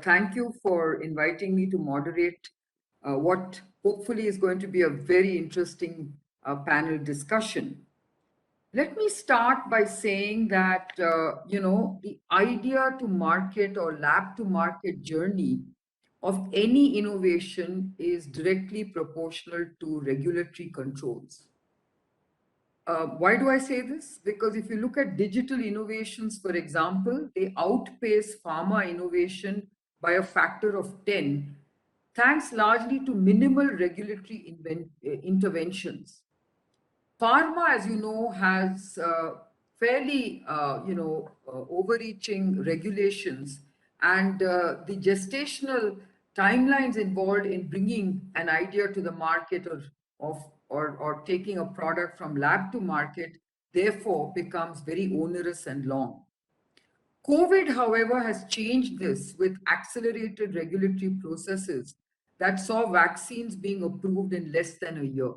thank you for inviting me to moderate what hopefully is going to be a very interesting panel discussion. Let me start by saying that, the idea to market or lab to market journey of any innovation is directly proportional to regulatory controls. Why do I say this? Because if you look at digital innovations, for example, they outpace pharma innovation by a factor of 10, thanks largely to minimal regulatory interventions. Pharma, as you know, has fairly, overreaching regulations, and the gestational timelines involved in bringing an idea to the market or taking a product from lab to market, therefore, becomes very onerous and long. COVID, however, has changed this with accelerated regulatory processes that saw vaccines being approved in less than a year.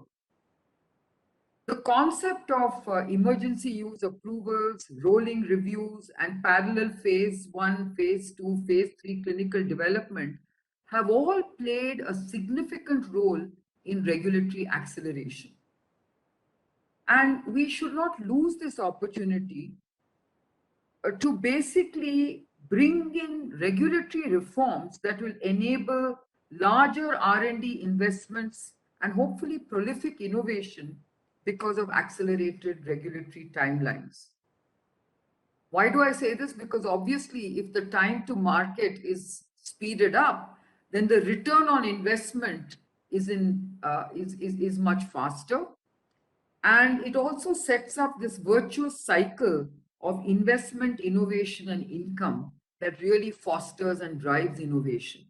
The concept of emergency use approvals, rolling reviews, and parallel phase one, phase two, phase three clinical development have all played a significant role in regulatory acceleration. And we should not lose this opportunity to basically bring in regulatory reforms that will enable larger R&D investments and hopefully prolific innovation because of accelerated regulatory timelines. Why do I say this? Because obviously, if the time to market is speeded up, then the return on investment is much faster, and it also sets up this virtuous cycle of investment, innovation, and income that really fosters and drives innovation.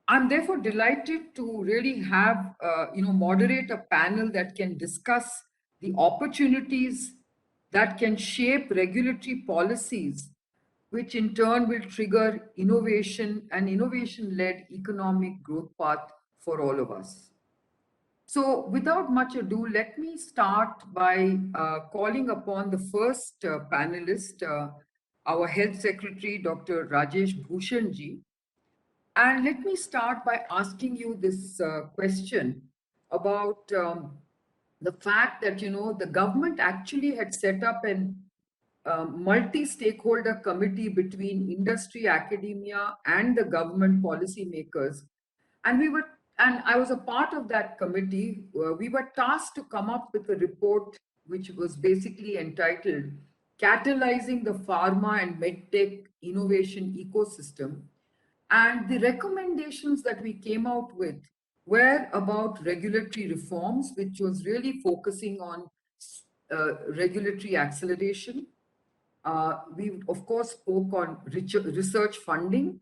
I'm therefore delighted to really have, moderate a panel that can discuss the opportunities that can shape regulatory policies, which in turn will trigger innovation and innovation-led economic growth path for all of us. So without much ado, let me start by calling upon the first panelist, our Health Secretary, Dr. Rajesh Bhushanji. And let me start by asking you this question about the fact that, the government actually had set up an multi-stakeholder committee between industry, academia, and the government policymakers. And I was a part of that committee. We were tasked to come up with a report which was basically entitled Catalyzing the Pharma and MedTech Innovation Ecosystem. And the recommendations that we came out with were about regulatory reforms, which was really focusing on regulatory acceleration. We, of course, spoke on research funding.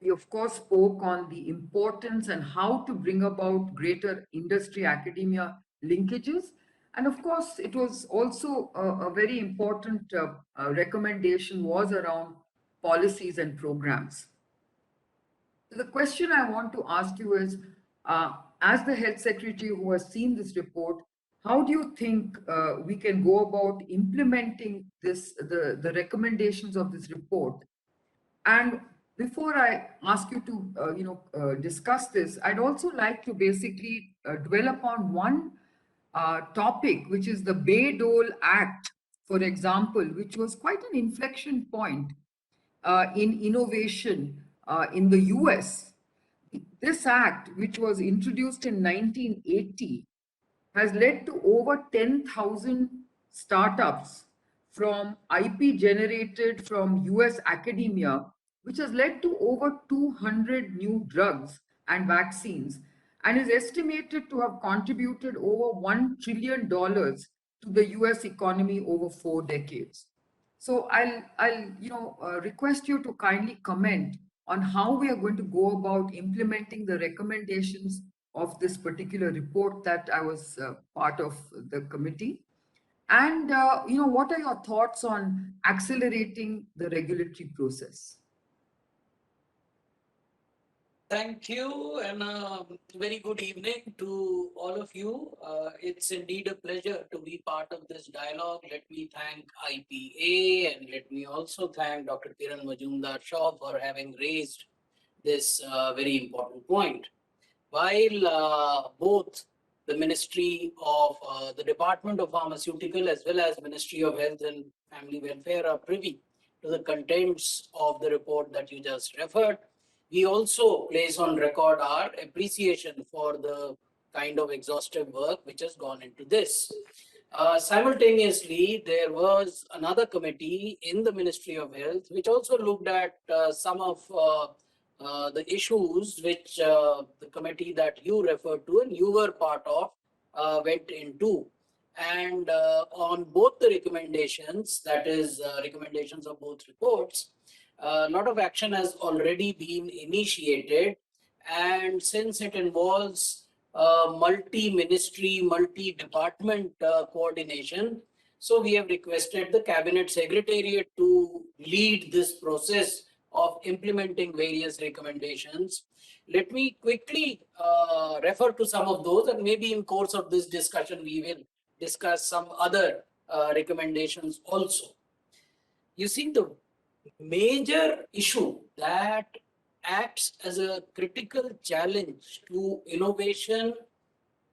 We, of course, spoke on the importance and how to bring about greater industry-academia linkages. And of course, it was also a very important recommendation was around policies and programs. The question I want to ask you is, as the health secretary who has seen this report, how do you think we can go about implementing the recommendations of this report? And before I ask you to, discuss this, I'd also like to basically dwell upon one topic, which is the Bayh-Dole Act, for example, which was quite an inflection point in innovation in the US. This act, which was introduced in 1980, has led to over 10,000 startups from IP generated from US academia, which has led to over 200 new drugs and vaccines, and is estimated to have contributed over $1 trillion to the US economy over 4 decades. So I'll request you to kindly comment on how we are going to go about implementing the recommendations of this particular report that I was part of the committee. And, what are your thoughts on accelerating the regulatory process? Thank you, and a very good evening to all of you. It's indeed a pleasure to be part of this dialogue. Let me thank IPA and let me also thank Dr. Kiran Majumdar Shaw for having raised this very important point. While both the Ministry of the Department of Pharmaceutical as well as Ministry of Health and Family Welfare are privy to the contents of the report that you just referred, we also place on record our appreciation for the kind of exhaustive work which has gone into this. Simultaneously, there was another committee in the Ministry of Health which also looked at some of the issues which the committee that you referred to and you were part of went into. And on both the recommendations, that is, recommendations of both reports, a lot of action has already been initiated. And since it involves multi-ministry, multi-department coordination, so we have requested the Cabinet Secretariat to lead this process of implementing various recommendations. Let me quickly refer to some of those, and maybe in course of this discussion, we will discuss some other recommendations also. You see, the major issue that acts as a critical challenge to innovation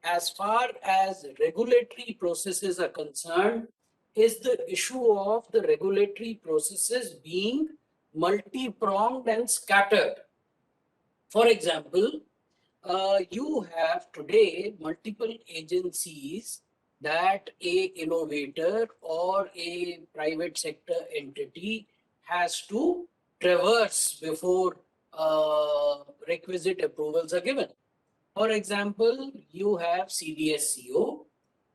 as far as regulatory processes are concerned is the issue of the regulatory processes being multi-pronged and scattered. For example, you have today multiple agencies that a innovator or a private sector entity has to traverse before requisite approvals are given. For example, you have CDSCO,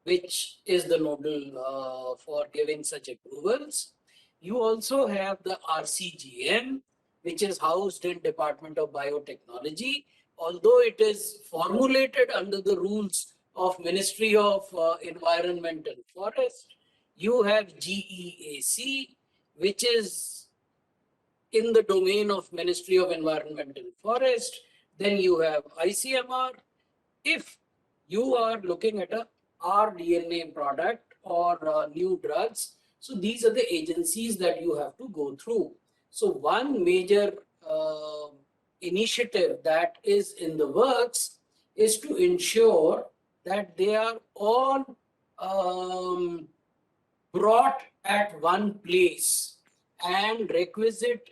which is the nodal for giving such approvals. You also have the RCGM, which is housed in Department of Biotechnology, although it is formulated under the rules of Ministry of Environment and Forest. You have GEAC, which is in the domain of Ministry of Environment and Forest. Then you have ICMR. If you are looking at a rDNA product or new drugs, so these are the agencies that you have to go through. So one major uh, initiative that is in the works is to ensure that they are all um, brought at one place and requisite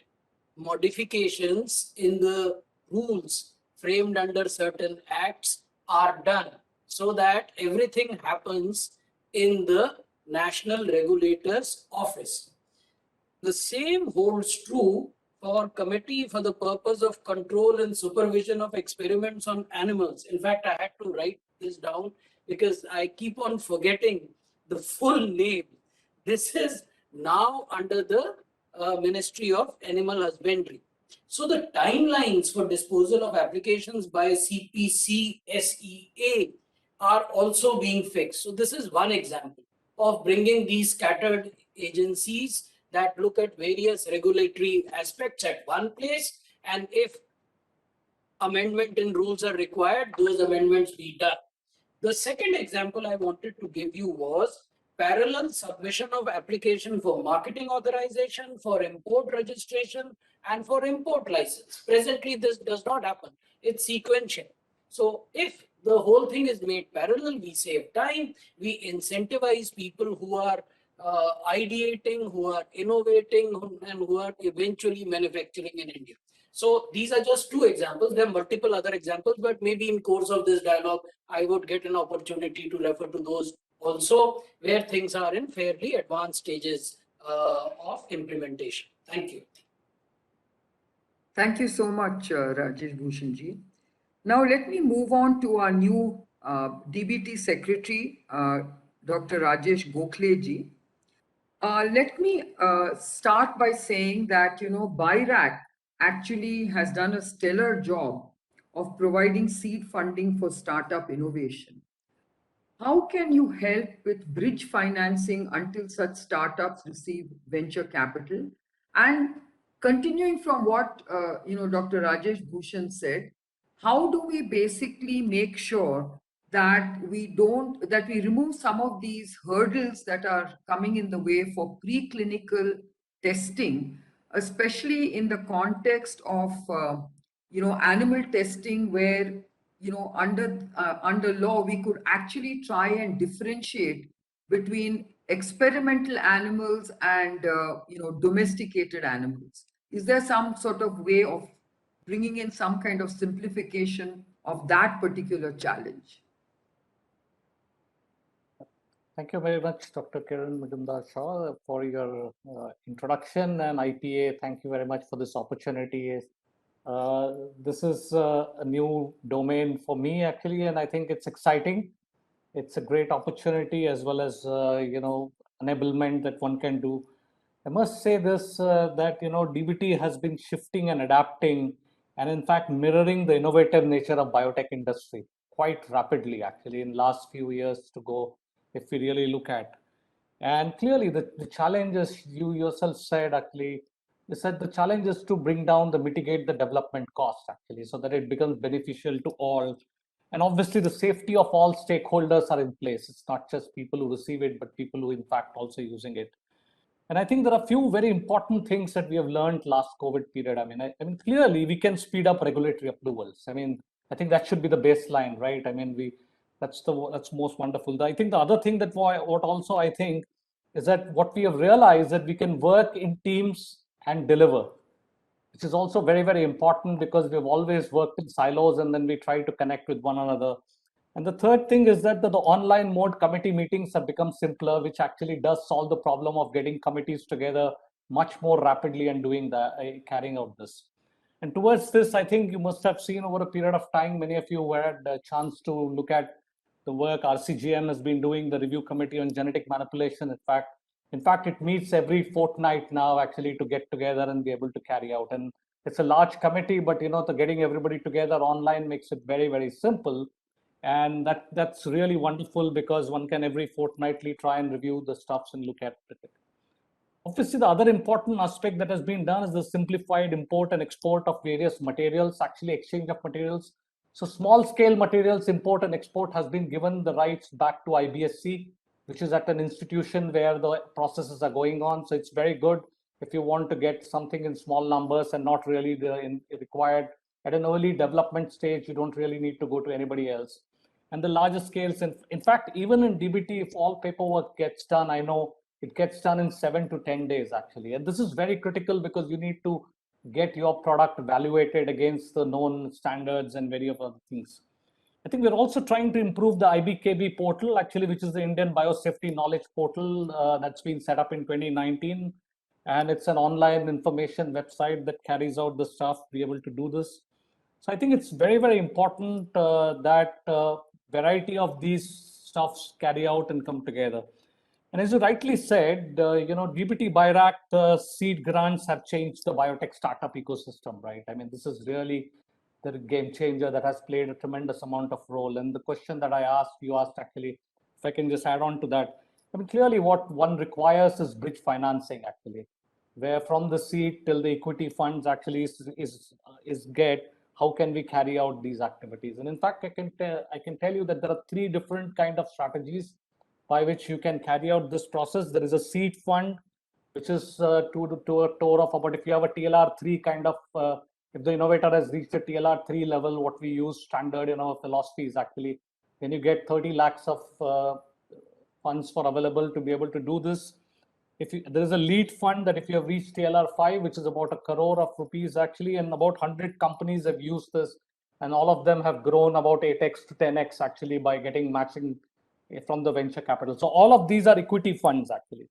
modifications in the rules framed under certain acts are done so that everything happens in the national regulator's office. The same holds true for Committee for the Purpose of Control and Supervision of Experiments on Animals. In fact, I had to write this down because I keep on forgetting the full name. This is now under the Ministry of Animal Husbandry. So the timelines for disposal of applications by CPCSEA are also being fixed. So this is one example of bringing these scattered agencies that look at various regulatory aspects at one place, and if amendment in rules are required, those amendments be done. The second example I wanted to give you was parallel submission of application for marketing authorization, for import registration, and for import license. Presently, this does not happen. It's sequential. So if the whole thing is made parallel, we save time, we incentivize people who are ideating, who are innovating, and who are eventually manufacturing in India. So these are just two examples. There are multiple other examples, but maybe in course of this dialogue, I would get an opportunity to refer to those also where things are in fairly advanced stages of implementation. Thank you. Thank you so much, Rajesh Bhushanji. Now, let me move on to our new DBT Secretary, Dr. Rajesh Gokhleji. Let me start by saying that, BIRAC actually has done a stellar job of providing seed funding for startup innovation. How can you help with bridge financing until such startups receive venture capital? And continuing from what Dr. Rajesh Bhushan said, how do we basically make sure that we remove some of these hurdles that are coming in the way for preclinical testing, especially in the context of animal testing, where under law we could actually try and differentiate between experimental animals and domesticated animals. Is there some sort of way of bringing in some kind of simplification of that particular challenge? Thank you very much, Dr. Kiran Majumdar-Shaw, for your introduction, and IPA, thank you very much for this opportunity. This is a new domain for me, actually, and I think it's exciting. It's a great opportunity, as well as enablement that one can do. I must say this, that DBT has been shifting and adapting, and in fact mirroring the innovative nature of biotech industry quite rapidly, actually, in last few years to go, if we really look at. And clearly the challenge, as you yourself said, actually, is that the challenge is to bring down the mitigate the development cost, actually, so that it becomes beneficial to all. And obviously the safety of all stakeholders are in place. It's not just people who receive it, but people who in fact also using it. And I think there are a few very important things that we have learned last COVID period. I mean, clearly we can speed up regulatory approvals. I mean, I think that should be the baseline, right? I mean, that's most wonderful. I think the other thing that what also I think is that what we have realized that we can work in teams and deliver, which is also very, very important, because we've always worked in silos and then we try to connect with one another. And the third thing is that the online mode committee meetings have become simpler, which actually does solve the problem of getting committees together much more rapidly and doing the carrying out this. And towards this, I think you must have seen over a period of time, many of you had a chance to look at the work RCGM has been doing, the review committee on genetic manipulation. In fact, it meets every fortnight now, actually, to get together and be able to carry out. And it's a large committee, but the getting everybody together online makes it very, very simple. And that's really wonderful, because one can every fortnightly try and review the stuffs and look at it. Obviously, the other important aspect that has been done is the simplified import and export of various materials, actually exchange of materials. So small scale materials import and export has been given the rights back to IBSC, which is at an institution where the processes are going on. So it's very good if you want to get something in small numbers and not really required at an early development stage. You don't really need to go to anybody else. And the larger scales, in fact, even in DBT, if all paperwork gets done, I know it gets done in 7 to 10 days, actually. And this is very critical, because you need to get your product evaluated against the known standards and many of other things. I think we're also trying to improve the IBKB portal, actually, which is the Indian Biosafety Knowledge Portal that's been set up in 2019. And it's an online information website that carries out the stuff, be able to do this. So I think it's very, very important that variety of these stuffs carry out and come together. And as you rightly said, DBT BIRAC seed grants have changed the biotech startup ecosystem, right? I mean, this is really the game changer that has played a tremendous amount of role. And the question that you asked actually, if I can just add on to that, I mean, clearly what one requires is bridge financing, actually, where from the seed till the equity funds actually is get, how can we carry out these activities? And in fact, I can tell you that there are 3 different kind of strategies by which you can carry out this process. There is a seed fund, which is to a tour of about, if you have a TLR3 kind of, if the innovator has reached a TLR3 level, what we use standard philosophy is actually, then you get 30 lakhs of funds for available to be able to do this. There is a lead fund that if you have reached TLR5, which is about 1 crore of rupees actually, and about 100 companies have used this, and all of them have grown about 8x to 10x actually by getting matching from the venture capital. So all of these are equity funds actually.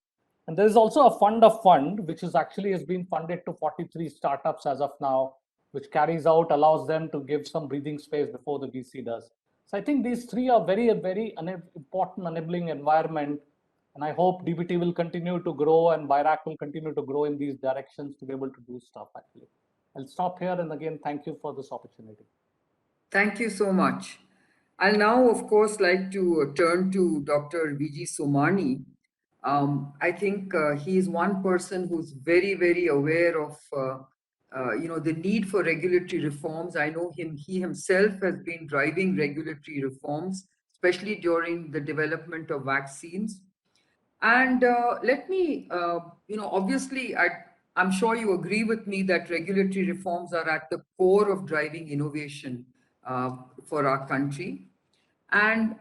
And there is also a fund, which is actually has been funded to 43 startups as of now, which carries out, allows them to give some breathing space before the VC does. So I think these 3 are very, very important enabling environment. And I hope DBT will continue to grow and BIRAC will continue to grow in these directions to be able to do stuff actually. I'll stop here, and again, thank you for this opportunity. Thank you so much. I'll now, of course, like to turn to Dr. Viji Somani. I think he is one person who's very, very aware of the need for regulatory reforms. I know him; he himself has been driving regulatory reforms, especially during the development of vaccines. And let me, obviously, I'm sure you agree with me that regulatory reforms are at the core of driving innovation for our country. And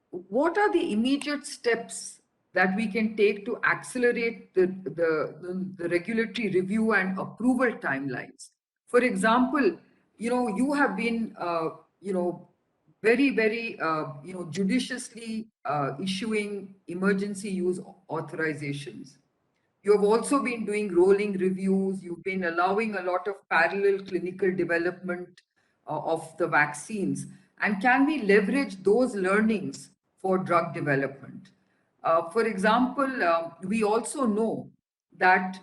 what are the immediate steps that we can take to accelerate the regulatory review and approval timelines? For example, you have been, very, very, judiciously issuing emergency use authorizations. You have also been doing rolling reviews. You've been allowing a lot of parallel clinical development of the vaccines. And can we leverage those learnings for drug development? For example, we also know that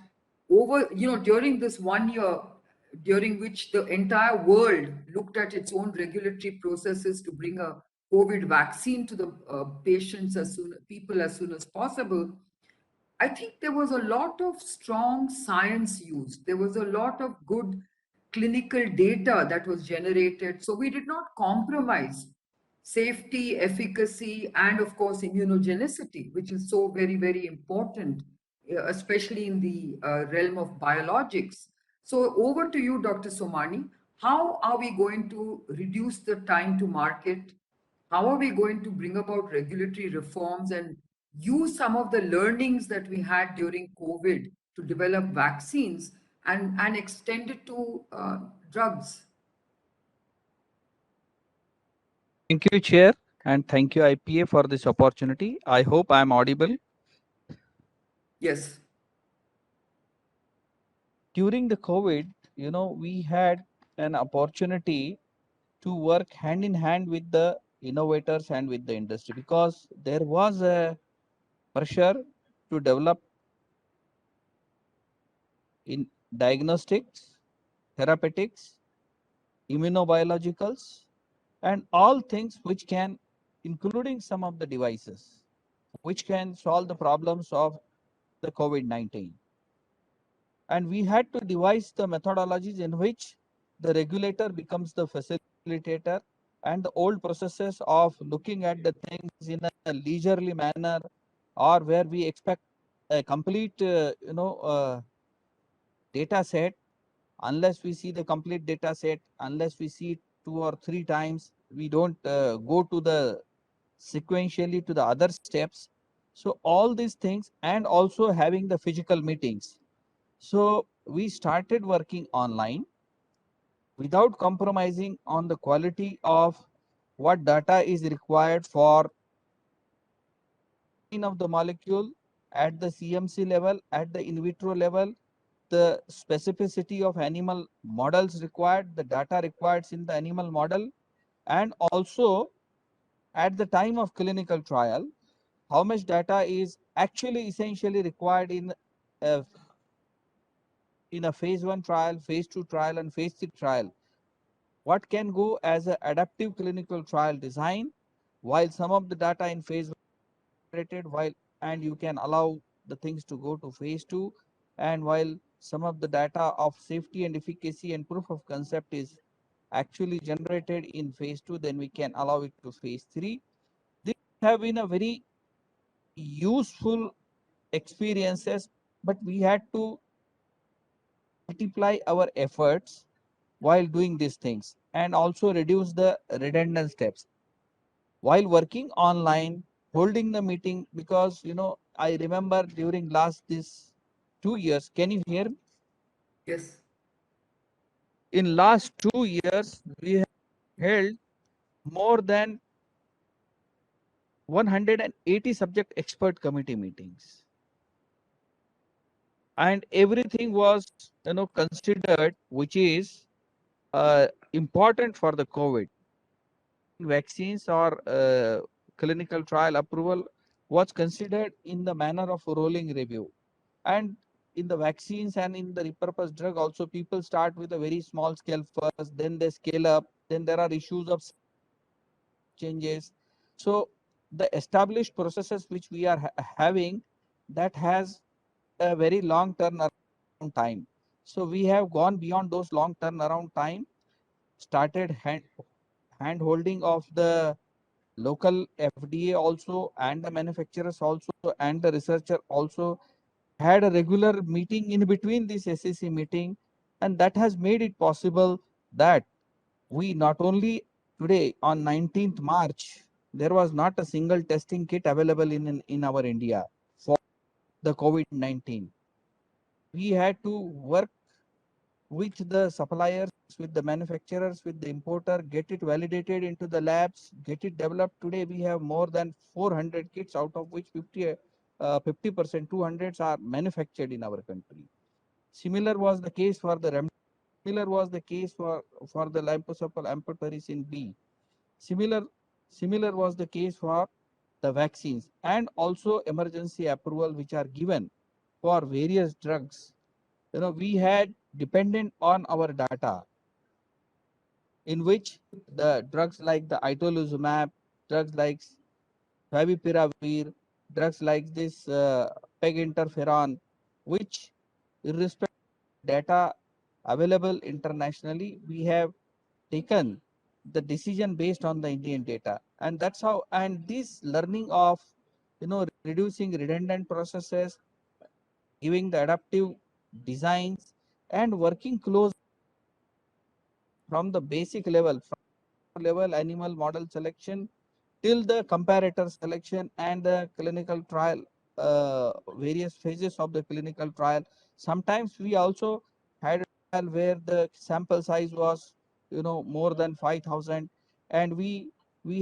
during this 1 year, during which the entire world looked at its own regulatory processes to bring a COVID vaccine to the people as soon as possible, I think there was a lot of strong science used. There was a lot of good clinical data that was generated. So we did not compromise safety, efficacy, and of course, immunogenicity, which is so very, very important, especially in the realm of biologics. So over to you, Dr. Somani. How are we going to reduce the time to market? How are we going to bring about regulatory reforms and use some of the learnings that we had during COVID to develop vaccines and extend it to drugs? Thank you, Chair, and thank you, IPA, for this opportunity. I hope I am audible. Yes. During the COVID, we had an opportunity to work hand in hand with the innovators and with the industry, because there was a pressure to develop in diagnostics, therapeutics, immunobiologicals, and all things which can, including some of the devices, which can solve the problems of the COVID-19. And we had to devise the methodologies in which the regulator becomes the facilitator, and the old processes of looking at the things in a leisurely manner, or where we expect a complete data set. Unless we see the complete data set, unless we see it 2 or 3 times, we don't go to the sequentially to the other steps. So all these things, and also having the physical meetings. So we started working online without compromising on the quality of what data is required for of the molecule at the CMC level, at the in vitro level, the specificity of animal models required, the data required in the animal model, and also at the time of clinical trial, how much data is actually essentially required in a phase 1 trial, phase 2 trial, and phase 3 trial. What can go as an adaptive clinical trial design, while some of the data in phase 1 and you can allow the things to go to phase 2, and while some of the data of safety and efficacy and proof of concept is actually generated in phase 2, then we can allow it to phase 3. These have been a very useful experiences, but we had to multiply our efforts while doing these things, and also reduce the redundant steps while working online, holding the meeting. Because I remember during last this 2 years, can you hear me? Yes. In last 2 years, we have held more than 180 subject expert committee meetings, and everything was considered, which is important for the COVID vaccines or clinical trial approval, was considered in the manner of rolling review. And in the vaccines and in the repurposed drug also, people start with a very small scale first, then they scale up, then there are issues of changes. So the established processes which we are having, that has a very long turnaround time. So we have gone beyond those long turnaround time, started hand holding of the local FDA also, and the manufacturers also, and the researcher also had a regular meeting in between this SEC meeting, and that has made it possible that we not only today on 19th March, there was not a single testing kit available in our India for the COVID-19. We had to work with the suppliers, with the manufacturers, with the importer, get it validated into the labs, get it developed. Today we have more than 400 kits, out of which 50%, 200s are manufactured in our country. Similar was the case for the Similar was the case for the liposoluble amphotericin B. Similar was the case for the vaccines, and also emergency approval which are given for various drugs. We had dependent on our data, in which the drugs like the itolizumab, drugs like favipiravir, drugs like this peg interferon, which irrespective of data available internationally, we have taken the decision based on the Indian data. And that's how, and this learning of, reducing redundant processes, giving the adaptive designs, and working close from the basic level, from level animal model selection till the comparator selection and the clinical trial, various phases of the clinical trial. Sometimes we also had a trial where the sample size was, more than 5,000, and we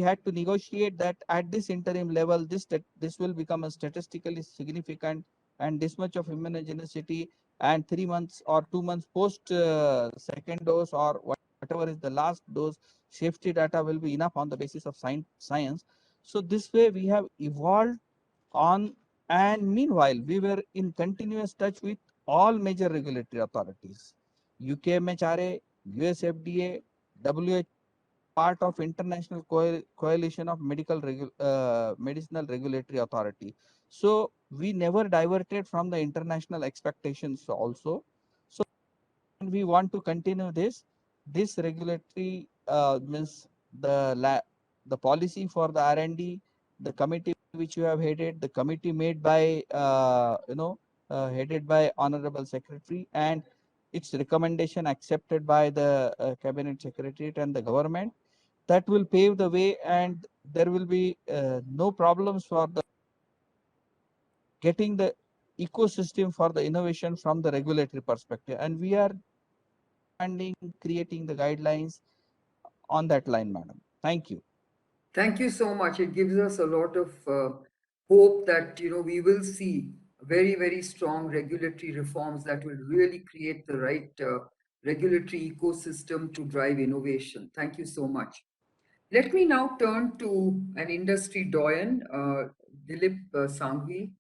had to negotiate that at this interim level, this will become a statistically significant, and this much of immunogenicity, and 3 months or 2 months post second dose, or whatever is the last dose, safety data will be enough on the basis of science. So this way we have evolved on, and meanwhile we were in continuous touch with all major regulatory authorities, UK MHRA, US FDA, WHO, part of international coalition of medicinal regulatory authority. So we never diverted from the international expectations also. So we want to continue this regulatory, means the policy for the R&D, the committee which you have headed, the committee made by headed by Honorable Secretary, and its recommendation accepted by the Cabinet Secretariat and the government, that will pave the way, and there will be no problems for the getting the ecosystem for the innovation from the regulatory perspective. And we are creating the guidelines on that line, madam. Thank you. Thank you so much. It gives us a lot of hope that we will see very, very strong regulatory reforms that will really create the right regulatory ecosystem to drive innovation. Thank you so much. Let me now turn to an industry doyen, Dilip Sanghvi.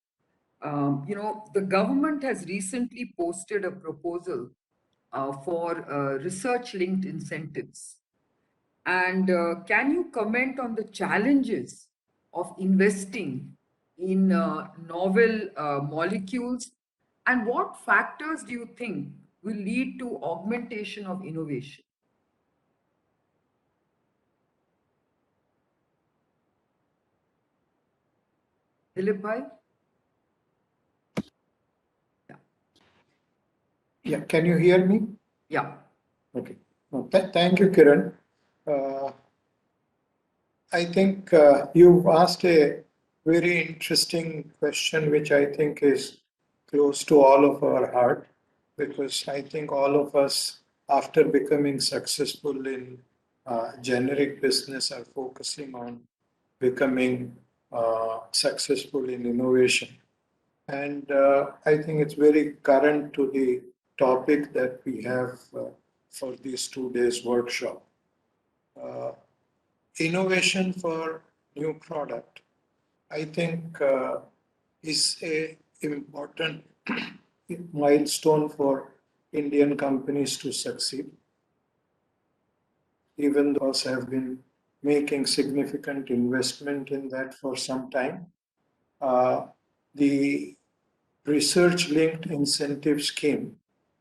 The government has recently posted a proposal for research-linked incentives. And can you comment on the challenges of investing in novel molecules, and what factors do you think will lead to augmentation of innovation? Dilip bhai? Yeah, can you hear me? Yeah. Okay. Thank you, Kiran. I think you've asked a very interesting question, which I think is close to all of our heart, because I think all of us, after becoming successful in generic business, are focusing on becoming successful in innovation. And I think it's very current to the topic that we have for these 2 days workshop. Innovation for new product, I think, is a important milestone for Indian companies to succeed. Even those have been making significant investment in that for some time. The research linked incentive scheme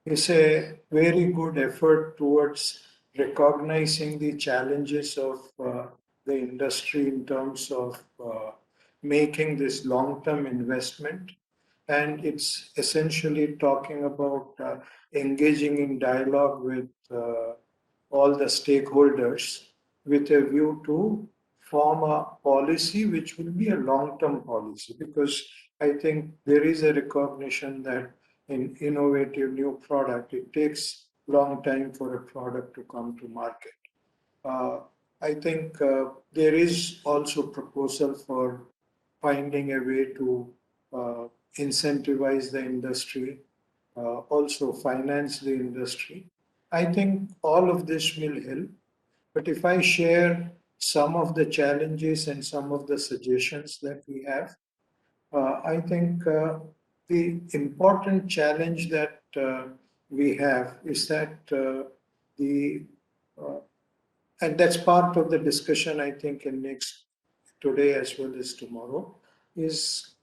is a very good effort towards recognizing the challenges of the industry in terms of making this long term investment. And it's essentially talking about engaging in dialogue with all the stakeholders with a view to form a policy which will be a long-term policy, because I think there is a recognition that in innovative new product, it takes long time for a product to come to market. Uh, I think there is also proposal for finding a way to uh, incentivize the industry, also finance the industry. I think all of this will help. But if I share some of the challenges and some of the suggestions that we have, I think the important challenge that we have is that the uh, and that's part of the discussion, I think, in next today as well as tomorrow, is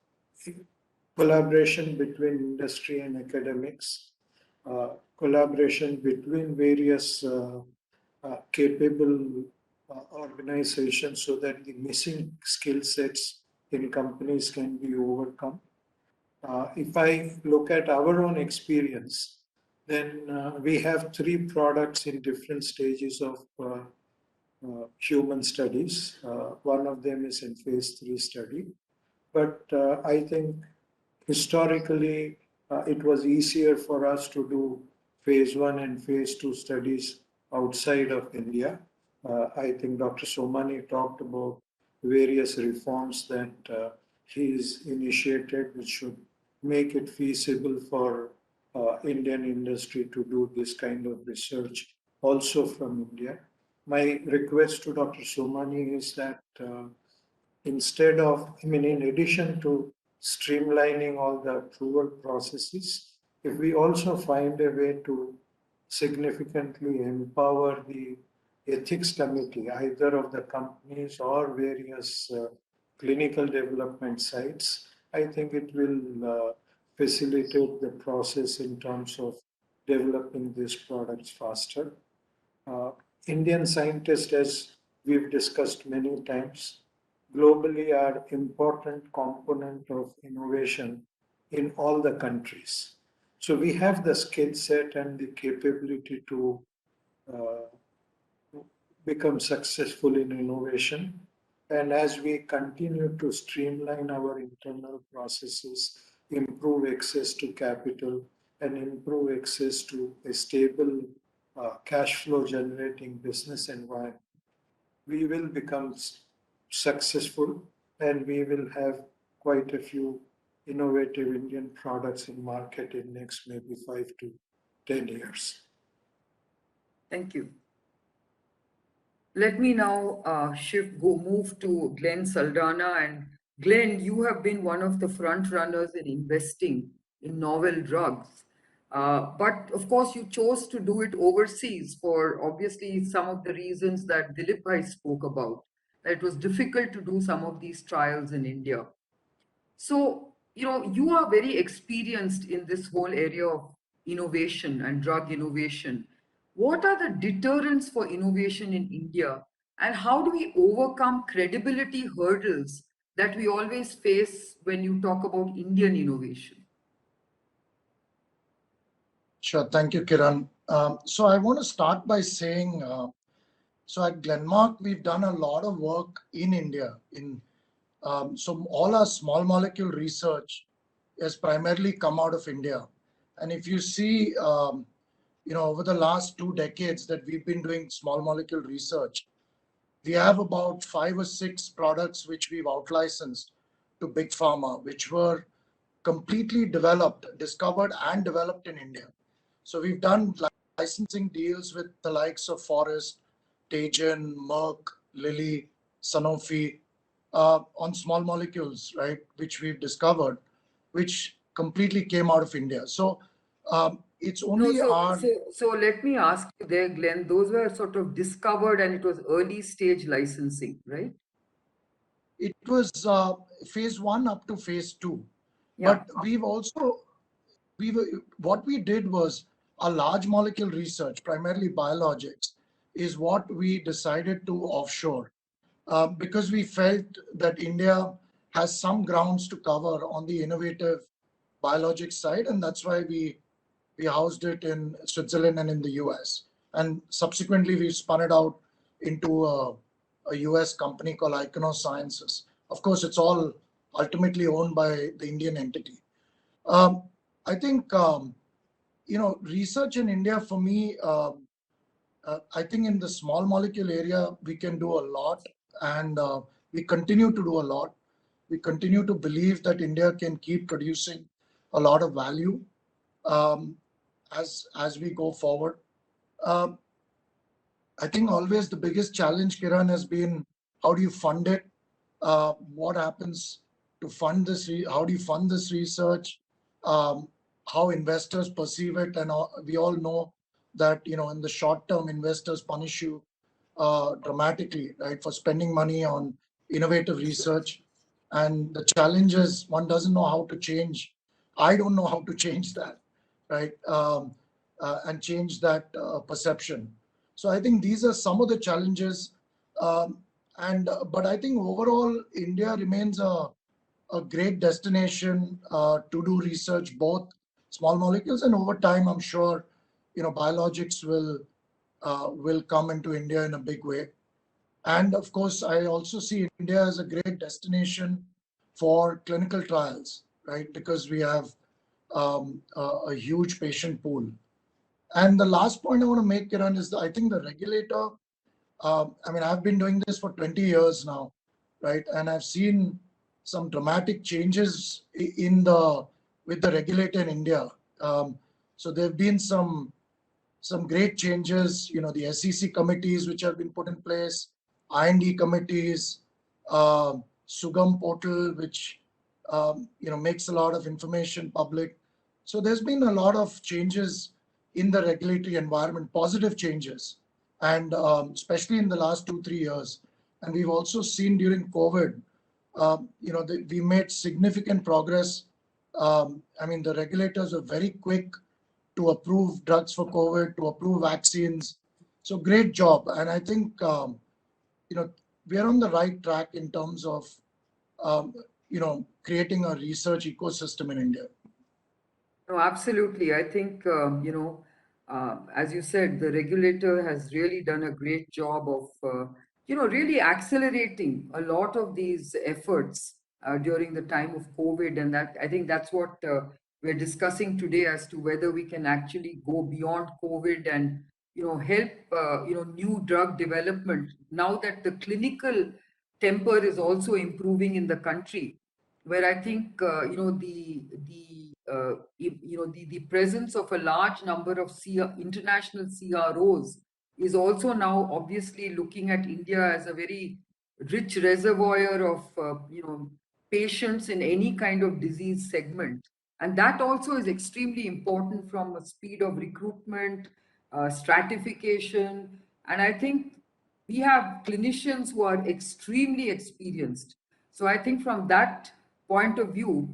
collaboration between industry and academics, collaboration between various capable organizations so that the missing skill sets in companies can be overcome. If I look at our own experience, then we have 3 products in different stages of human studies. One of them is in phase 3 study. But I think historically it was easier for us to do phase 1 and phase 2 studies outside of India. I think Dr. Somani talked about various reforms that he's initiated, which should make it feasible for Indian industry to do this kind of research also from India. My request to Dr. Somani is that instead of, I mean, in addition to streamlining all the approval processes, if we also find a way to significantly empower the ethics committee, either of the companies or various clinical development sites, I think it will facilitate the process in terms of developing these products faster. Uh, Indian scientists, as we've discussed many times, globally are important component of innovation in all the countries. So we have the skill set and the capability to uh, become successful in innovation. And as we continue to streamline our internal processes, improve access to capital, and improve access to a stable cash flow generating business environment, we will become successful and we will have quite a few innovative Indian products in market in next maybe 5 to 10 years. Thank you. Let me now move to Glenn Saldana. And Glenn, you have been one of the front runners in investing in novel drugs. But of course, you chose to do it overseas for obviously some of the reasons that Dilip Bhai spoke about. That it was difficult to do some of these trials in India. So, you are very experienced in this whole area of innovation and drug innovation. What are the deterrents for innovation in India, and how do we overcome credibility hurdles that we always face when you talk about Indian innovation? Sure. Thank you, Kiran. So I want to start by saying, so at Glenmark, we've done a lot of work in India. So all our small molecule research has primarily come out of India. And if you see, over the last 2 decades that we've been doing small molecule research, we have about 5 or 6 products which we've outlicensed to Big Pharma, which were completely discovered and developed in India. So we've done licensing deals with the likes of Forest, Tejan, Merck, Lilly, Sanofi on small molecules, right, which we've discovered, which completely came out of India. So it's only so let me ask you there, Glenn. Those were sort of discovered and it was early stage licensing, right? It was phase 1 up to phase 2. Yeah. But what we did was a large molecule research, primarily biologics, is what we decided to offshore because we felt that India has some grounds to cover on the innovative biologics side, and that's why we housed it in Switzerland and in the US. And subsequently, we spun it out into a US company called Iconos Sciences. Of course, it's all ultimately owned by the Indian entity. Um, I think, research in India for me, I think in the small molecule area, we can do a lot and we continue to do a lot. We continue to believe that India can keep producing a lot of value um, as we go forward. Um, I think always the biggest challenge, Kiran, has been how do you fund it? What happens to fund this? How do you fund this research? How investors perceive it, and we all know that in the short term, investors punish you dramatically, right, for spending money on innovative research. And the challenge is one doesn't know how to change. I don't know how to change that, right, and change that perception. So I think these are some of the challenges. And but I think overall, India remains a great destination to do research, both small molecules and over time, I'm sure, biologics will come into India in a big way. And of course, I also see India as a great destination for clinical trials, right? Because we have a huge patient pool. And the last point I want to make, Kiran, is that I think the regulator, I mean, I've been doing this for 20 years now, right? And I've seen some dramatic changes with the regulator in India. So there have been some great changes, the SEC committees which have been put in place, IND committees, Sugam portal, which makes a lot of information public. So there's been a lot of changes in the regulatory environment, positive changes, and especially in the last 2-3 years. And we've also seen during COVID, we made significant progress. I mean, the regulators are very quick to approve drugs for COVID, to approve vaccines. So great job. And I think, we are on the right track in terms of, creating a research ecosystem in India. No, absolutely. I think, as you said, the regulator has really done a great job of, really accelerating a lot of these efforts during the time of COVID. And that I think that's what we're discussing today as to whether we can actually go beyond COVID and, help, new drug development now that the clinical temper is also improving in the country, where I think the presence of a large number of international CROs is also now obviously looking at India as a very rich reservoir of patients in any kind of disease segment, and that also is extremely important from a speed of recruitment, stratification, and I think we have clinicians who are extremely experienced. So I think from that point of view,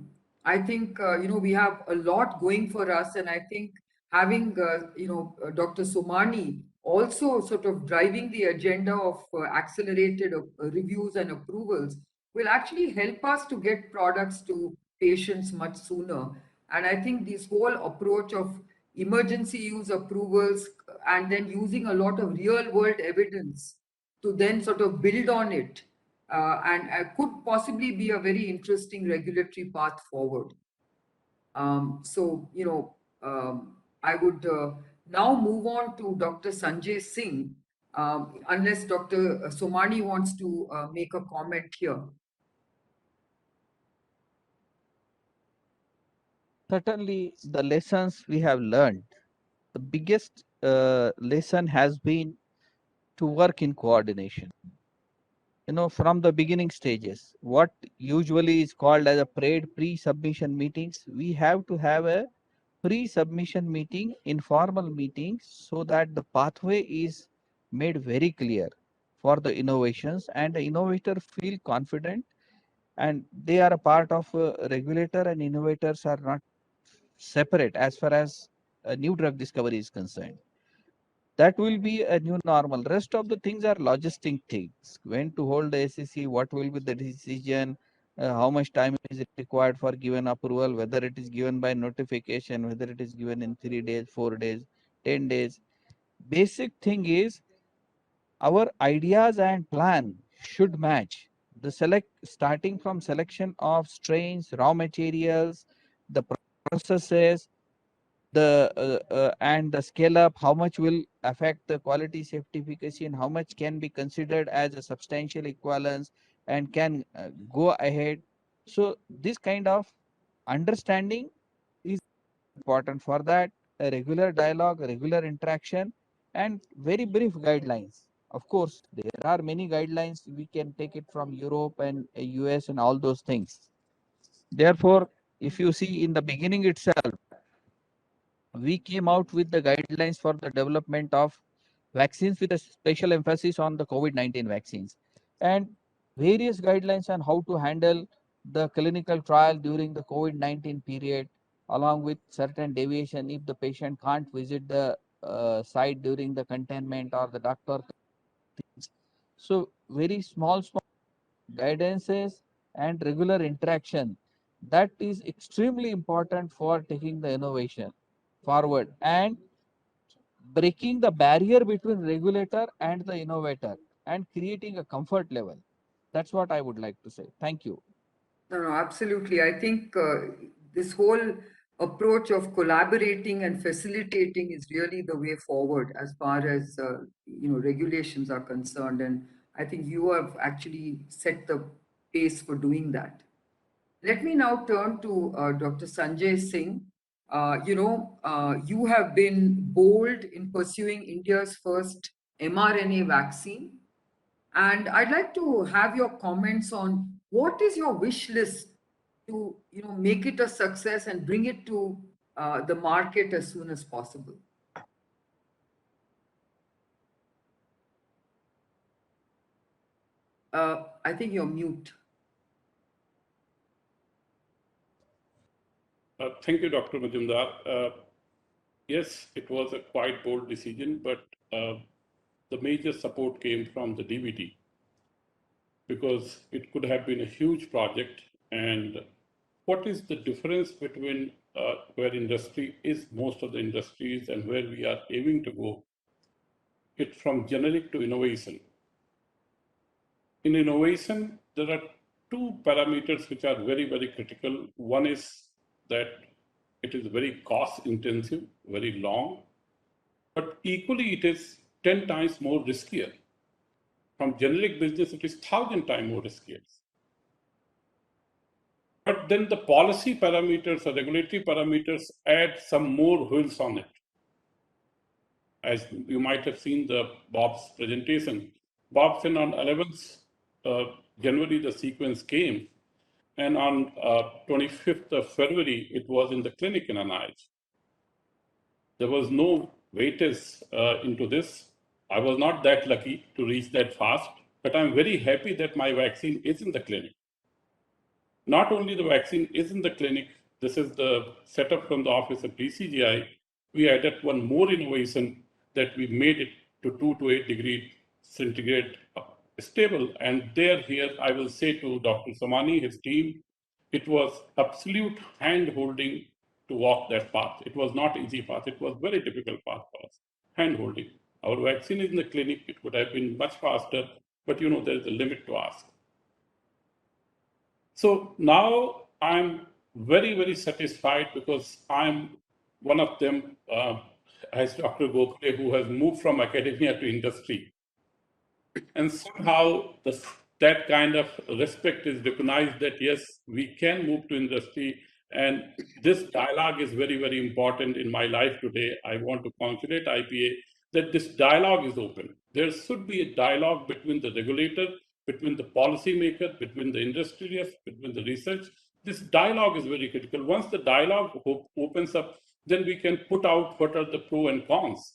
I think we have a lot going for us, and I think having Dr. Somani also sort of driving the agenda of accelerated reviews and approvals will actually help us to get products to patients much sooner. And I think this whole approach of emergency use approvals and then using a lot of real world evidence to then sort of build on it and could possibly be a very interesting regulatory path forward. So, I would now move on to Dr. Sanjay Singh, unless Dr. Somani wants to make a comment here. Certainly, the lessons we have learned, the biggest lesson has been to work in coordination. From the beginning stages, what usually is called as a pre-submission meetings, we have to have a pre-submission meeting, informal meetings, so that the pathway is made very clear for the innovations and the innovator feel confident and they are a part of regulator, and innovators are not separate as far as new drug discovery is concerned. That will be a new normal. Rest of the things are logistic things. When to hold the SEC, what will be the decision, how much time is required for given approval, whether it is given by notification, whether it is given in 3 days, 4 days, 10 days. Basic thing is our ideas and plan should match. Starting from selection of strains, raw materials, the processes, and the scale up, how much will affect the quality, safety, efficacy, and how much can be considered as a substantial equivalence and can go ahead. So this kind of understanding is important. For that, a regular dialogue, regular interaction, and very brief guidelines. Of course, there are many guidelines. We can take it from Europe and US and all those things. Therefore, if you see in the beginning itself, we came out with the guidelines for the development of vaccines with a special emphasis on the COVID-19 vaccines, and various guidelines on how to handle the clinical trial during the COVID-19 period, along with certain deviation if the patient can't visit the site during the containment or the doctor. So very small guidances and regular interaction, that is extremely important for taking the innovation forward and breaking the barrier between regulator and the innovator and creating a comfort level. That's what I would like to say. Thank you. No, absolutely. I think this whole approach of collaborating and facilitating is really the way forward as far as regulations are concerned. And I think you have actually set the pace for doing that. Let me now turn to Dr. Sanjay Singh. You have been bold in pursuing India's first mRNA vaccine. And I'd like to have your comments on what is your wish list to make it a success and bring it to the market as soon as possible. I think you're mute. Thank you, Dr. Majumdar. Yes, it was a quite bold decision, but the major support came from the DVT because it could have been a huge project. And what is the difference between where industry is, most of the industries, and where we are aiming to go? It's from generic to innovation. In innovation, there are two parameters which are very, very critical. One is that it is very cost intensive, very long, but equally it is 10 times more riskier. From generic business, it is 1,000 times more riskier. But then the policy parameters or regulatory parameters add some more wheels on it. As you might have seen Bob's presentation, Bob said on 11th January, the sequence came, and on 25th of February, it was in the clinic in NIH. There was no weightage into this. I was not that lucky to reach that fast, but I'm very happy that my vaccine is in the clinic. Not only the vaccine is in the clinic, this is the setup from the office of DCGI. We added one more innovation that we made it to 2 to 8 degrees centigrade stable. And here I will say to Dr. Samani, his team, it was absolute hand-holding to walk that path. It was not easy path. It was very difficult path for us, hand-holding. Our vaccine is in the clinic. It would have been much faster, but there's a limit to ask. So now I'm very, very satisfied because I'm one of them, as Dr. Gokhale, who has moved from academia to industry. And somehow that kind of respect is recognized that, yes, we can move to industry. And this dialogue is very, very important in my life today. I want to congratulate IPA that this dialogue is open. There should be a dialogue between the regulator, between the policymaker, between the industrialists, between the research. This dialogue is very critical. Once the dialogue opens up, then we can put out what are the pros and cons.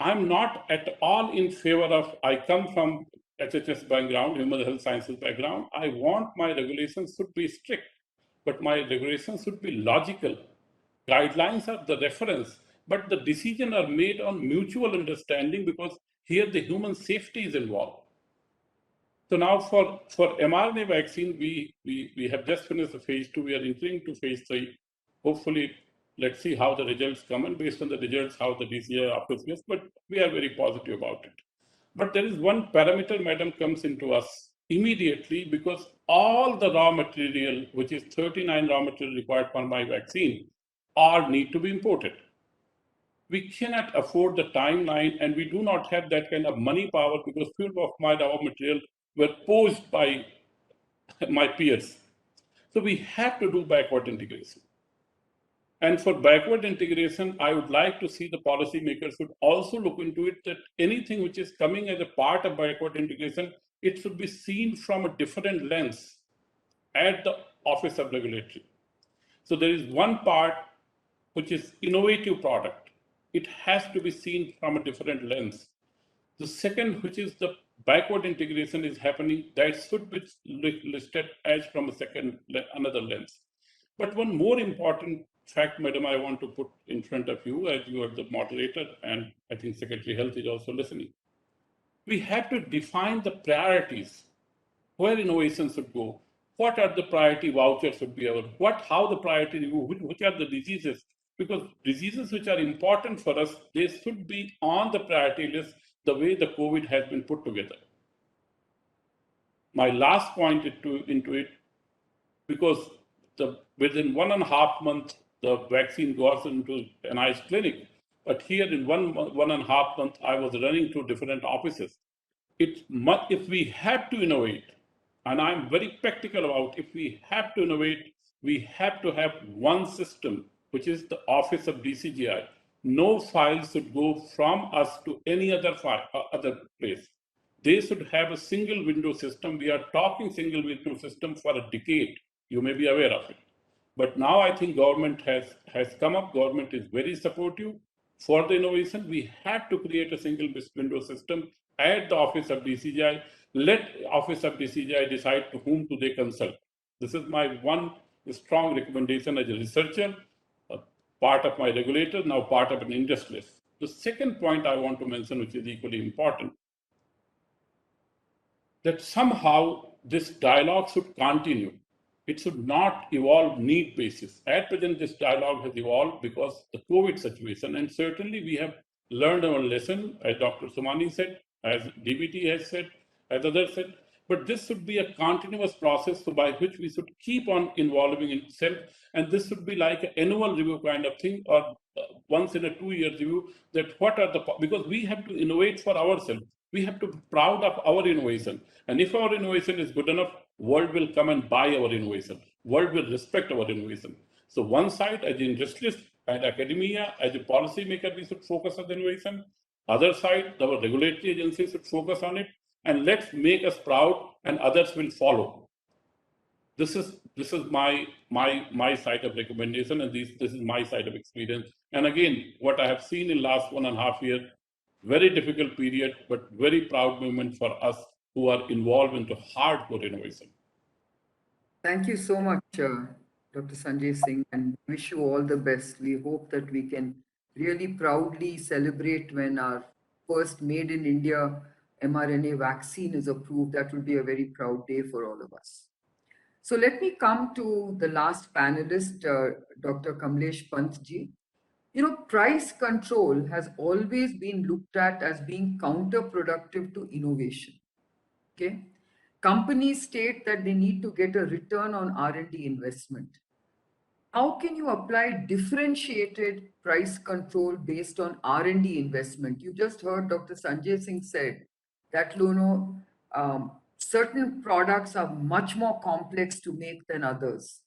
I'm not at all in favor of, I come from HHS background, human health sciences background. I want my regulations should be strict, but my regulations should be logical. Guidelines are the reference, but the decisions are made on mutual understanding because here the human safety is involved. So now for mRNA vaccine, we have just finished the phase 2. We are entering to phase 3. Hopefully, let's see how the results come, and based on the results, how the DCI approves. But we are very positive about it. But there is one parameter, madam, comes into us immediately because all the raw material, which is 39 raw material required for my vaccine, are need to be imported. We cannot afford the timeline, and we do not have that kind of money power because few of my raw material were posed by my peers. So we have to do backward integration. And for backward integration, I would like to see the policymakers should also look into it, that anything which is coming as a part of backward integration, it should be seen from a different lens at the Office of Regulatory. So there is one part which is innovative product. It has to be seen from a different lens. The second, which is the backward integration is happening, that should be listed as from a another lens. But one more important fact, madam, I want to put in front of you, as you are the moderator, and I think Secretary Health is also listening. We have to define the priorities, where innovation should go, what are the priority vouchers should be our, how the priority, which are the diseases, because diseases which are important for us, they should be on the priority list the way the COVID has been put together. My last point into it, because within 1.5 months, the vaccine goes into a nice clinic, but here in 1.5 months, I was running to different offices. If we have to innovate, and I'm very practical about, if we have to innovate, we have to have one system, which is the Office of DCGI. No files should go from us to any other place. They should have a single window system. We are talking single window system for a decade. You may be aware of it. But now I think government has come up. Government is very supportive for the innovation. We have to create a single window system at the Office of DCGI. Let Office of DCGI decide to whom do they consult. This is my one strong recommendation as a researcher, part of my regulator, now part of an industrialist. The second point I want to mention, which is equally important, that somehow this dialogue should continue. It should not evolve need basis. At present, this dialogue has evolved because the COVID situation, and certainly we have learned our lesson, as Dr. Somani said, as DBT has said, as others said, but this should be a continuous process by which we should keep on involving itself, and this should be like an annual review kind of thing, or once in a 2-year review, that what are the, because we have to innovate for ourselves. We have to be proud of our innovation. And if our innovation is good enough, world will come and buy our innovation. World will respect our innovation. So one side, as industrialist and academia, as a policy maker, we should focus on innovation. Other side, our regulatory agencies should focus on it. And let's make us proud, and others will follow. This is my side of recommendation, and this is my side of experience. And again, what I have seen in last 1.5 years, very difficult period, but very proud moment for us who are involved into hardcore innovation. Thank you so much, Dr. Sanjay Singh, and wish you all the best. We hope that we can really proudly celebrate when our first made in India mRNA vaccine is approved. That will be a very proud day for all of us. So let me come to the last panelist, Dr. Kamlesh Pantji. You know, price control has always been looked at as being counterproductive to innovation. Okay, companies state that they need to get a return on R&D investment. How can you apply differentiated price control based on R&D investment? You just heard Dr. Sanjay Singh said that, certain products are much more complex to make than others,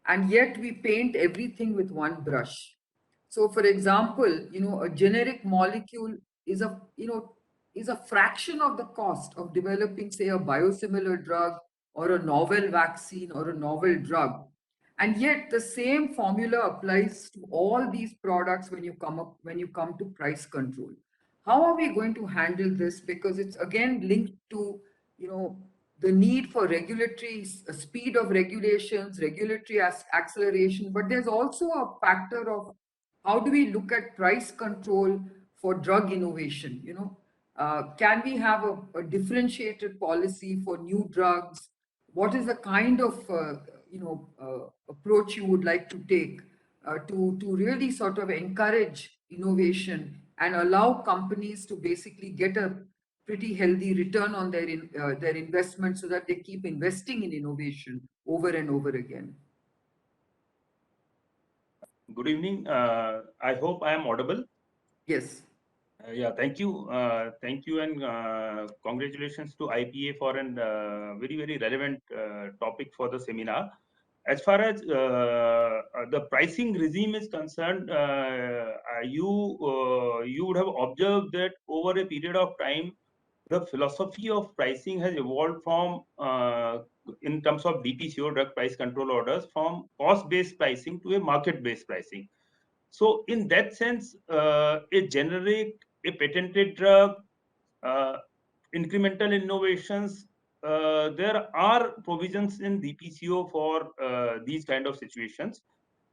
and yet we paint everything with one brush. So, for example, a generic molecule is a fraction of the cost of developing, say, a biosimilar drug or a novel vaccine or a novel drug. And yet the same formula applies to all these products when you come to price control. How are we going to handle this? Because it's again linked to the need for regulatory speed of regulations, regulatory acceleration, but there's also a factor of how do we look at price control for drug innovation? Can we have a differentiated policy for new drugs? What is the kind of approach you would like to take to really sort of encourage innovation and allow companies to basically get a pretty healthy return on their investment so that they keep investing in innovation over and over again? Good evening. I hope I am audible. Yes. Yeah, thank you. Thank you, and congratulations to IPA for a very, very relevant topic for the seminar. As far as the pricing regime is concerned, you would have observed that over a period of time, the philosophy of pricing has evolved from, in terms of DPCO, drug price control orders, from cost-based pricing to a market-based pricing. So in that sense, a generic, a patented drug, incremental innovations, there are provisions in DPCO for these kind of situations.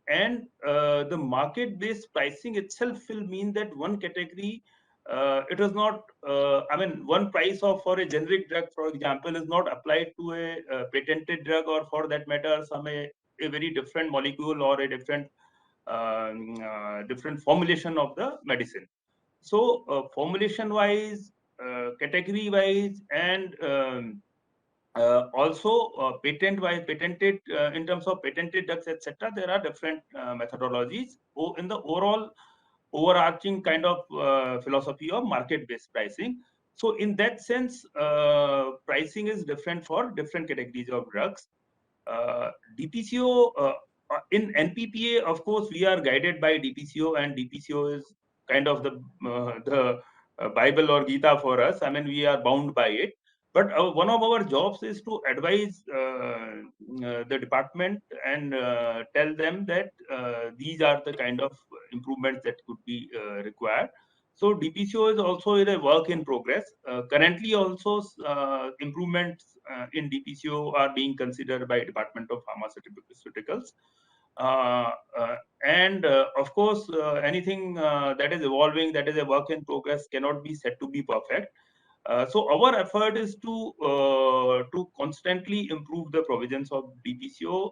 And the market-based pricing itself will mean that one category, it is not, one price of for a generic drug, for example, is not applied to a patented drug, or for that matter, a very different molecule or a different different formulation of the medicine. So formulation wise, category wise, and also patented in terms of patented drugs, etc., there are different methodologies in the overall overarching kind of philosophy of market-based pricing. So in that sense, pricing is different for different categories of drugs. DPCO, in NPPA, of course, we are guided by DPCO, and DPCO is kind of the Bible or Gita for us. I mean, we are bound by it. But one of our jobs is to advise the department and tell them that these are the kind of improvements that could be required. So DPCO is also a work in progress. Currently, also improvements in DPCO are being considered by Department of Pharmaceuticals. And of course, anything that is evolving, that is a work in progress, cannot be said to be perfect. So our effort is to constantly improve the provisions of DPCO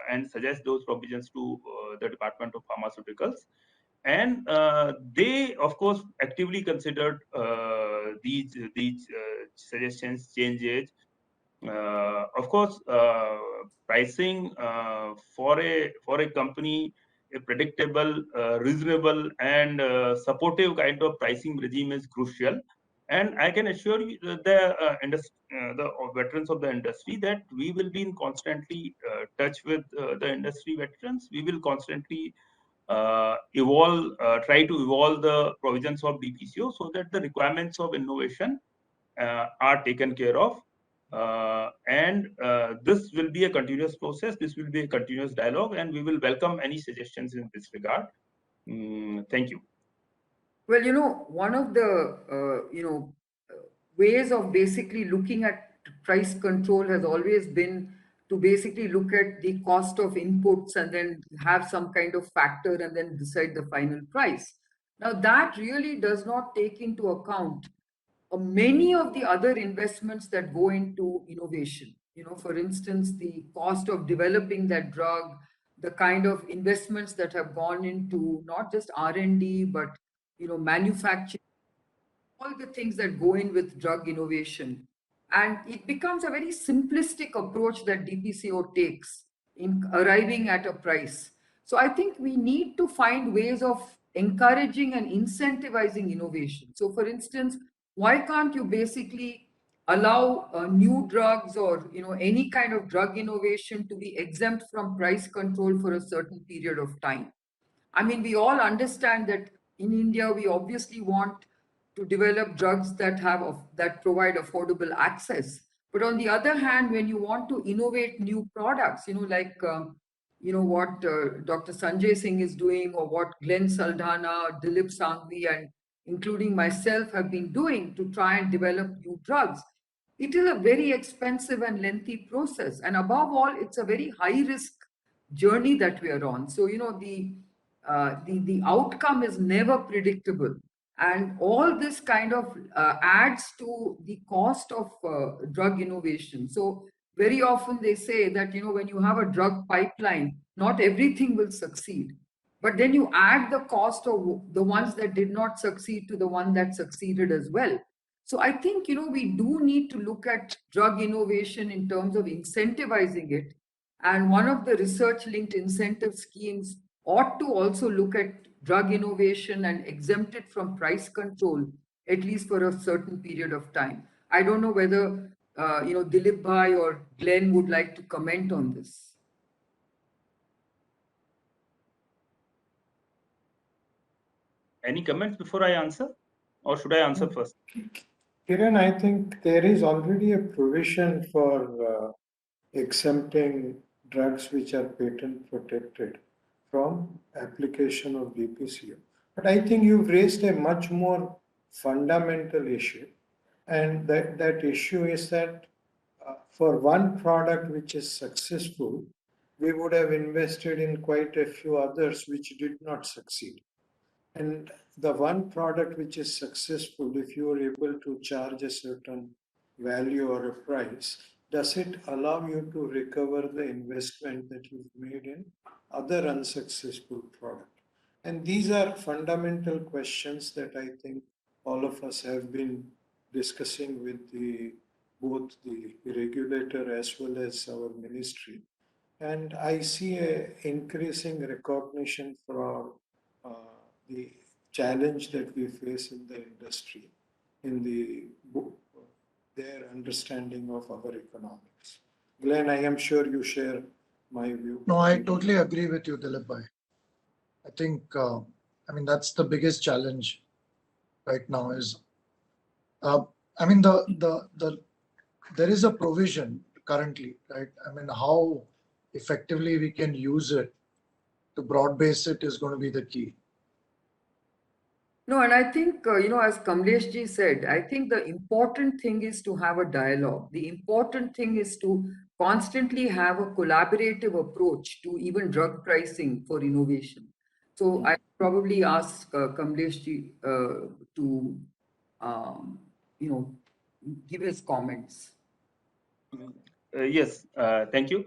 and suggest those provisions to the Department of Pharmaceuticals. And they, of course, actively considered these suggestions, changes. Of course, pricing for a company, a predictable, reasonable, and supportive kind of pricing regime is crucial. And I can assure you the veterans of the industry that we will be in constantly touch with the industry veterans. We will constantly try to evolve the provisions of DPCO so that the requirements of innovation are taken care of. And this will be a continuous process. This will be a continuous dialogue, and we will welcome any suggestions in this regard. Thank you. Well, one of the ways of basically looking at price control has always been to basically look at the cost of inputs and then have some kind of factor and then decide the final price. Now, that really does not take into account many of the other investments that go into innovation. For instance, the cost of developing that drug, the kind of investments that have gone into not just R&D, but manufacturing, all the things that go in with drug innovation. And it becomes a very simplistic approach that DPCO takes in arriving at a price. So I think we need to find ways of encouraging and incentivizing innovation. So for instance, why can't you basically allow new drugs or any kind of drug innovation to be exempt from price control for a certain period of time? I mean, we all understand that in India, we obviously want to develop drugs that provide affordable access. But on the other hand, when you want to innovate new products, like what Dr. Sanjay Singh is doing, or what Glenn Saldana, Dilip Sanghvi, and including myself have been doing to try and develop new drugs, it is a very expensive and lengthy process. And above all, it's a very high risk journey that we are on. So, the outcome is never predictable. And all this kind of adds to the cost of drug innovation. So very often they say that, when you have a drug pipeline, not everything will succeed. But then you add the cost of the ones that did not succeed to the one that succeeded as well. So I think, we do need to look at drug innovation in terms of incentivizing it. And one of the research linked incentive schemes ought to also look at drug innovation and exempt it from price control, at least for a certain period of time. I don't know whether, Dilip Bhai or Glenn would like to comment on this. Any comments before I answer, or should I answer first? Kiran, I think there is already a provision for exempting drugs which are patent protected from application of DPCO. But I think you've raised a much more fundamental issue. And that issue is that for one product which is successful, we would have invested in quite a few others which did not succeed. And the one product which is successful, if you are able to charge a certain value or a price, does it allow you to recover the investment that you've made in other unsuccessful product? And these are fundamental questions that I think all of us have been discussing with both the regulator as well as our ministry. And I see a increasing recognition for the challenge that we face in the industry, in their understanding of our economics. Glenn, I am sure you share my view. No, I totally agree with you, Dilip bhai. I think, that's the biggest challenge right now is, there is a provision currently, right? How effectively we can use it to broad base it is going to be the key. No, and I think, as Kamlesh ji said, I think the important thing is to have a dialogue. The important thing is to constantly have a collaborative approach to even drug pricing for innovation. So I probably ask Kamlesh ji to, give his comments. Yes, thank you.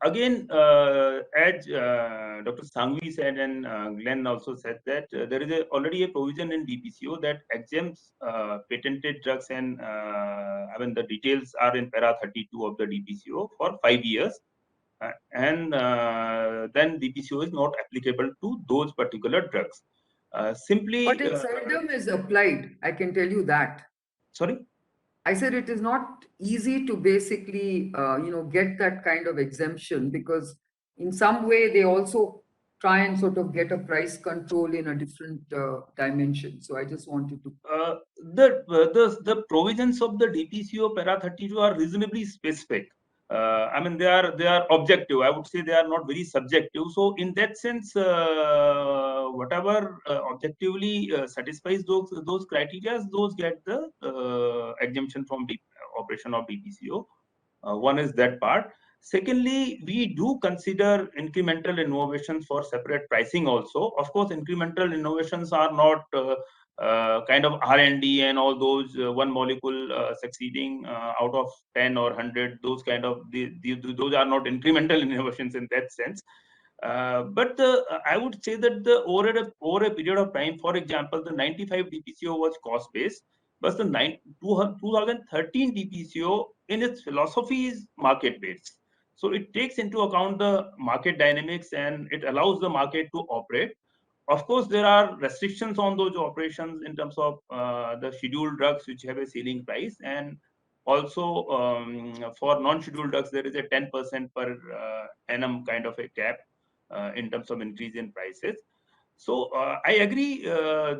Again, as Dr. Sanghvi said and Glenn also said that there is already a provision in DPCO that exempts patented drugs, and the details are in para 32 of the DPCO for 5 years. And then DPCO is not applicable to those particular drugs. Simply. But it seldom is applied, I can tell you that. Sorry? I said it is not easy to basically, get that kind of exemption, because in some way they also try and sort of get a price control in a different dimension. So I just wanted to. The provisions of the DPCO para 32 are reasonably specific. They are objective. I would say they are not very subjective. So in that sense, whatever objectively satisfies those criteria, those get the exemption from the operation of DPCO. One is that part. Secondly, we do consider incremental innovations for separate pricing also. Of course, incremental innovations are not kind of R&D and all those one molecule succeeding out of 10 or 100. Those kind of those are not incremental innovations in that sense. But I would say that over a period of time, for example, the 95 DPCO was cost based, but the 2013 DPCO in its philosophy is market based. So it takes into account the market dynamics and it allows the market to operate. Of course, there are restrictions on those operations in terms of the scheduled drugs which have a ceiling price, and also for non-scheduled drugs there is a 10% per annum kind of a cap in terms of increase in prices. So I agree,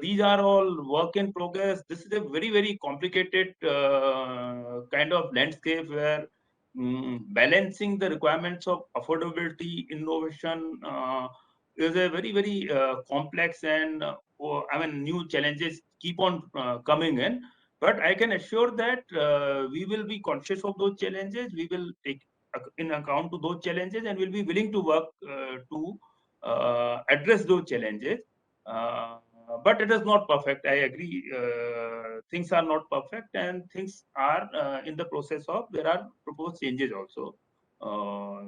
these are all work in progress. This is a very, very complicated kind of landscape where balancing the requirements of affordability, innovation is a very, very complex and new challenges keep on coming in. But I can assure that we will be conscious of those challenges. We will take in account to those challenges, and will be willing to work to address those challenges. But it is not perfect. I agree. Things are not perfect, and things are in the process of. There are proposed changes also,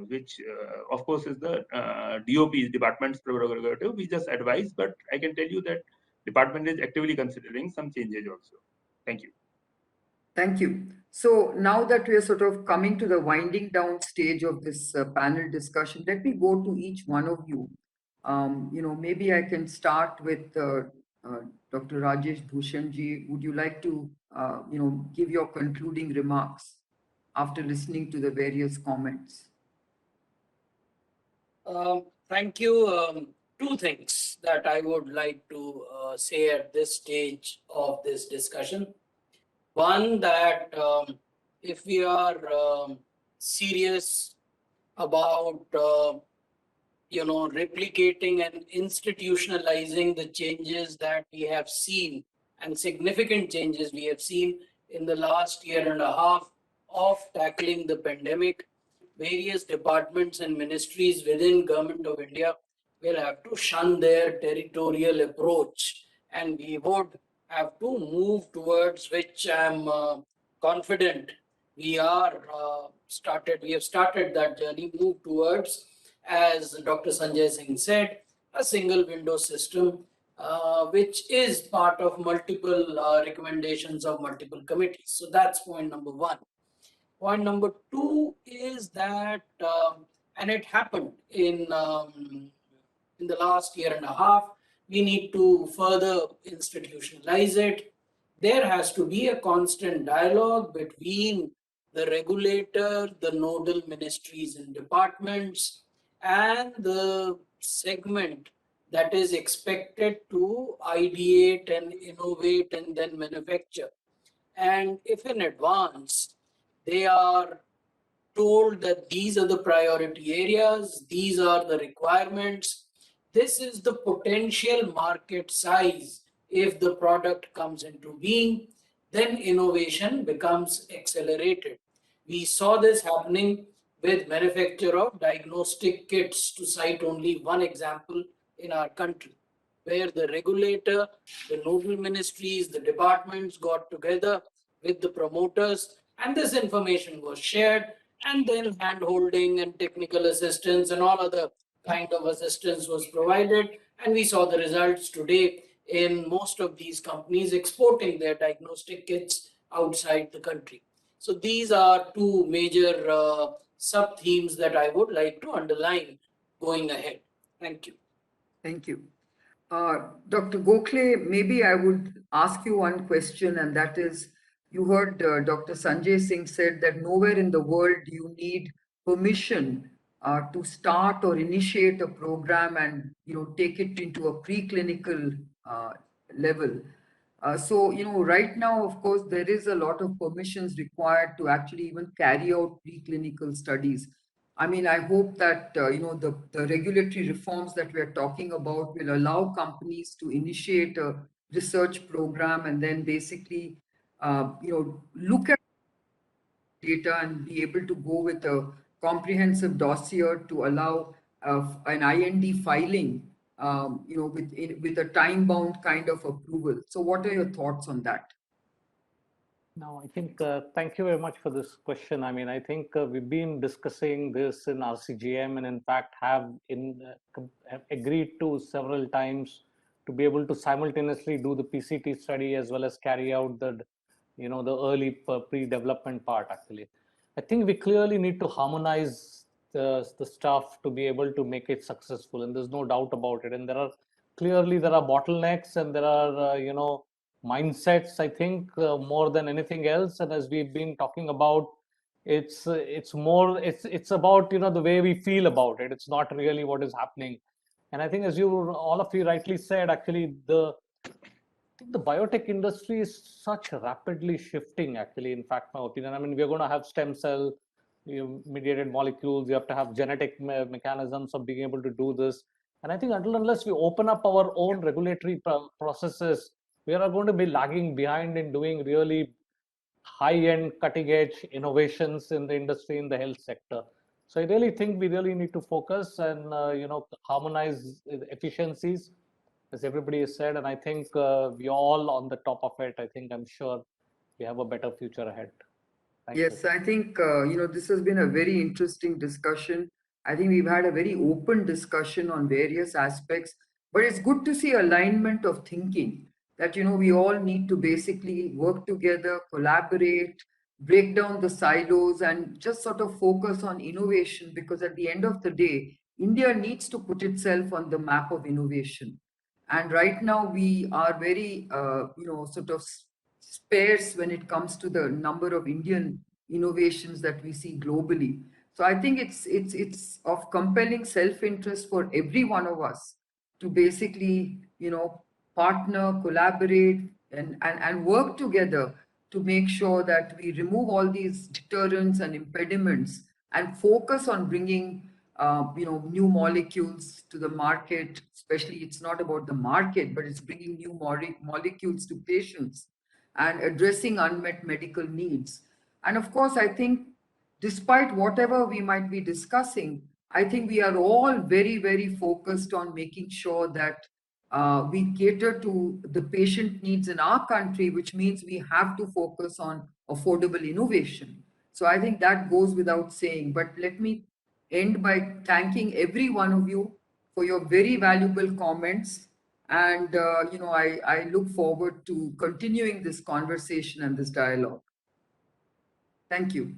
which of course is the DOP's department's prerogative. We just advise, but I can tell you that department is actively considering some changes also. Thank you. Thank you. So now that we are sort of coming to the winding down stage of this panel discussion, let me go to each one of you. Maybe I can start with Dr. Rajesh Bhushanji. Would you like to, give your concluding remarks after listening to the various comments? Thank you. Two things that I would like to say at this stage of this discussion. One, that if we are serious about replicating and institutionalizing the changes that we have seen, and significant changes we have seen in the last year and a half of tackling the pandemic, various departments and ministries within Government of India will have to shun their territorial approach, and we would have to move towards, which I'm confident we have started that journey, move towards, as Dr. Sanjay Singh said, a single window system, which is part of multiple recommendations of multiple committees. So that's point number one. Point number two is that, and it happened in the last year and a half, we need to further institutionalize it. There has to be a constant dialogue between the regulator, the nodal ministries and departments, and the segment that is expected to ideate and innovate and then manufacture. And if in advance they are told that these are the priority areas, these are the requirements, this is the potential market size. If the product comes into being, then innovation becomes accelerated. We saw this happening with manufacture of diagnostic kits, to cite only one example in our country, where the regulator, the nodal ministries, the departments got together with the promoters, and this information was shared, and then hand-holding and technical assistance and all other kind of assistance was provided, and we saw the results today in most of these companies exporting their diagnostic kits outside the country. So these are two major sub-themes that I would like to underline going ahead. Thank you. Thank you. Dr. Gokhale, maybe I would ask you one question, and that is, you heard Dr. Sanjay Singh said that nowhere in the world do you need permission to start or initiate a program and take it into a preclinical level. So right now, of course, there is a lot of permissions required to actually even carry out preclinical studies. I mean, I hope that the regulatory reforms that we are talking about will allow companies to initiate a research program and then basically look at data and be able to go with a comprehensive dossier to allow an IND filing, with a time-bound kind of approval. So, what are your thoughts on that? No, I think, thank you very much for this question. I mean, I think we've been discussing this in RCGM, and in fact have agreed to several times to be able to simultaneously do the PCT study as well as carry out the early pre-development part. Actually, I think we clearly need to harmonize the stuff to be able to make it successful, and there's no doubt about it. And there are bottlenecks, and there are mindsets, I think, more than anything else. And as we've been talking about, it's about the way we feel about it. It's not really what is happening. And I think, as all of you rightly said, actually the biotech industry is such rapidly shifting, actually, in fact, my opinion. I mean, we're going to have stem cell mediated molecules. You have to have genetic mechanisms of being able to do this. And I think until unless we open up our own regulatory processes, we are going to be lagging behind in doing really high-end, cutting-edge innovations in the industry, in the health sector. So I really think we really need to focus and harmonize efficiencies, as everybody has said. And I think we all on the top of it. I think I'm sure we have a better future ahead. Thank Yes, you. I think, this has been a very interesting discussion. I think we've had a very open discussion on various aspects, but it's good to see alignment of thinking that, we all need to basically work together, collaborate, break down the silos, and just sort of focus on innovation, because at the end of the day, India needs to put itself on the map of innovation. And right now we are very, sort of sparse when it comes to the number of Indian innovations that we see globally. So I think it's of compelling self-interest for every one of us to basically, partner, collaborate, and work together to make sure that we remove all these deterrents and impediments and focus on bringing new molecules to the market. Especially, it's not about the market, but it's bringing new molecules to patients and addressing unmet medical needs. And of course, I think despite whatever we might be discussing, I think we are all very, very focused on making sure that we cater to the patient needs in our country, which means we have to focus on affordable innovation. So I think that goes without saying. But let me end by thanking every one of you for your very valuable comments. And, I look forward to continuing this conversation and this dialogue. Thank you.